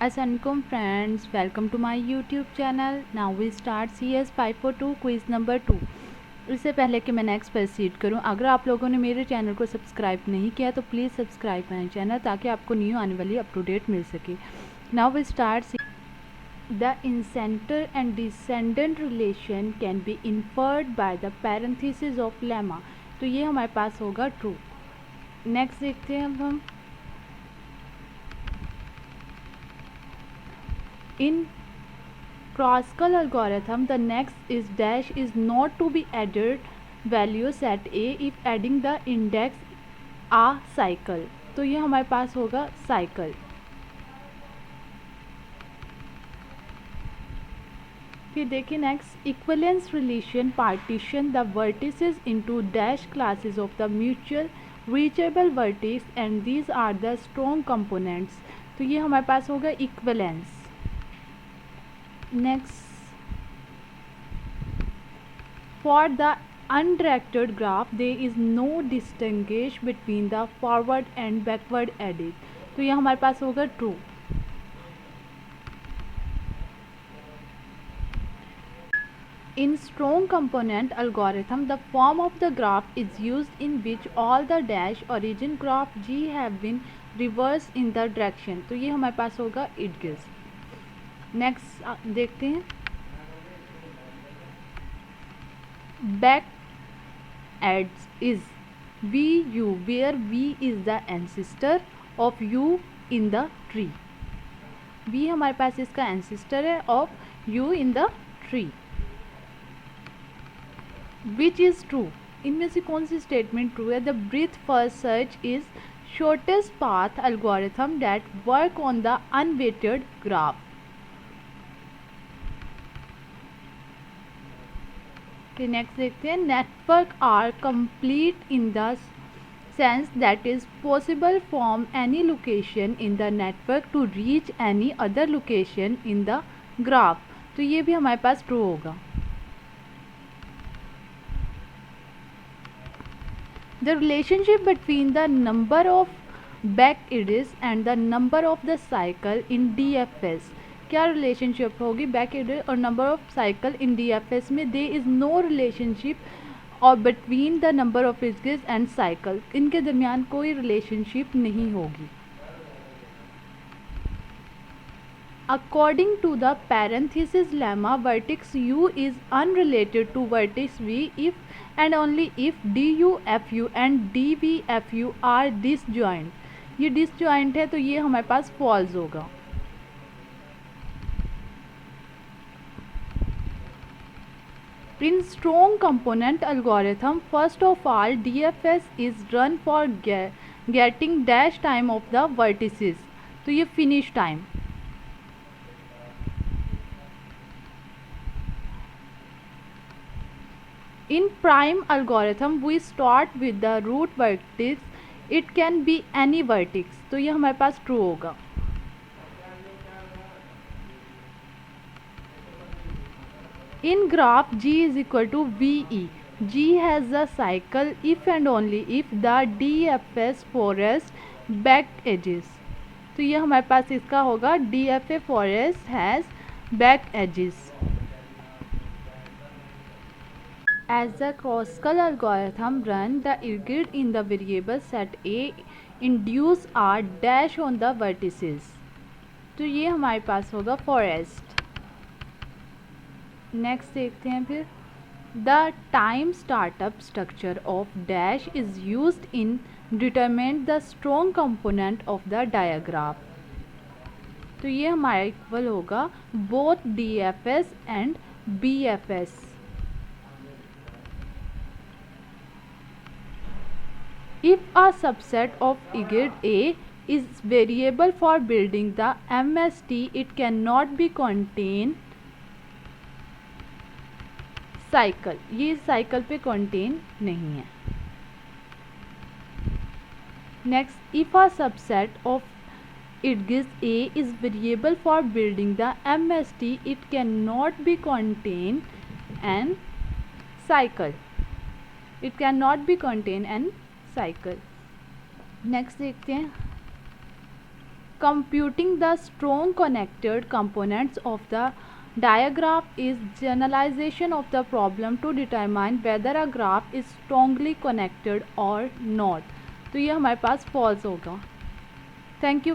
Assalamualaikum friends, welcome to my YouTube channel. Now we start CS 542 quiz number 2। इससे पहले कि मैं next proceed करूं, अगर आप लोगों ने मेरे चैनल को सब्सक्राइब नहीं किया तो प्लीज़ सब्सक्राइब माय चैनल ताकि आपको न्यू आने वाली अप टू डेट मिल सके। Now we start. The ancestor and descendant relation can be inferred by the parenthesis of lemma. तो ये हमारे पास होगा ट्रू। नेक्स्ट देखते हैं अब हम। In classical algorithm, the next is dash is not to be added value set A if adding the index a cycle। तो ये हमारे पास होगा cycle। फिर देखिए next, equivalence relation partition the vertices into dash classes of the mutual reachable vertex and these are the strong components. तो ये हमारे पास होगा equivalence. Next, for the undirected graph there is no distinguish between the forward and backward edges। तो ये हमारे पास होगा true. In strong component algorithm, the form of the graph is used in which all the dash origin graph G have been reversed in the direction। तो ये हमारे पास होगा it gives। नेक्स्ट देखते हैं, back edges is v u where v is the ancestor of u in the tree. V हमारे पास इसका एंसिस्टर है of u in the tree. Which is true, इनमें से कौन सी स्टेटमेंट ट्रू है? The breadth first search is shortest path algorithm that work on the unweighted graph. Next देखते हैं, network are complete in the sense that is possible from any location in the network to reach any other location in the graph. तो ये भी हमारे पास true होगा। The relationship between the number of back edges and the number of the cycle in DFS। क्या relationship होगी back edges और number of cycle in DFS में? दे इज़ नो रिलेशनशिप और between the number of edges and cycle, इनके दरमियान कोई relationship नहीं होगी। According to the parenthesis lemma, vertex U is unrelated to vertex V if and only if DUFU and DVFU are disjoint। ये disjoint है तो ये हमारे पास false होगा। In strong component algorithm, first of all DFS is run for getting dash time of the vertices। तो ये finish time। In prime algorithm we start with the root vertex, it can be any vertex। तो ये हमारे पास true होगा। In graph G is equal to VE, G has the cycle if and only if the DFS forest back edges। तो ये हमारे पास इसका होगा DFA forest has back edges। As the classical algorithm run the irrigate in the variable set A induce R dash on the vertices। तो ये हमारे पास होगा forest। नेक्स्ट देखते हैं फिर, the time startup structure of dash is used in determine the strong component of the digraph. तो ये हमारा इक्वल होगा both DFS and BFS। If a subset of इगेड A is variable for building the MST, it cannot be contain cycle. ये cycle पे contain नहीं है। Next, if a subset of edges A is variable for building the MST, it cannot be contain an cycle। It cannot be contain an cycle। Next देखते हैं, computing the strong connected components of the diagram is generalization of the problem to determine whether a graph is strongly connected or not। तो ये हमारे पास false होगा। Thank you.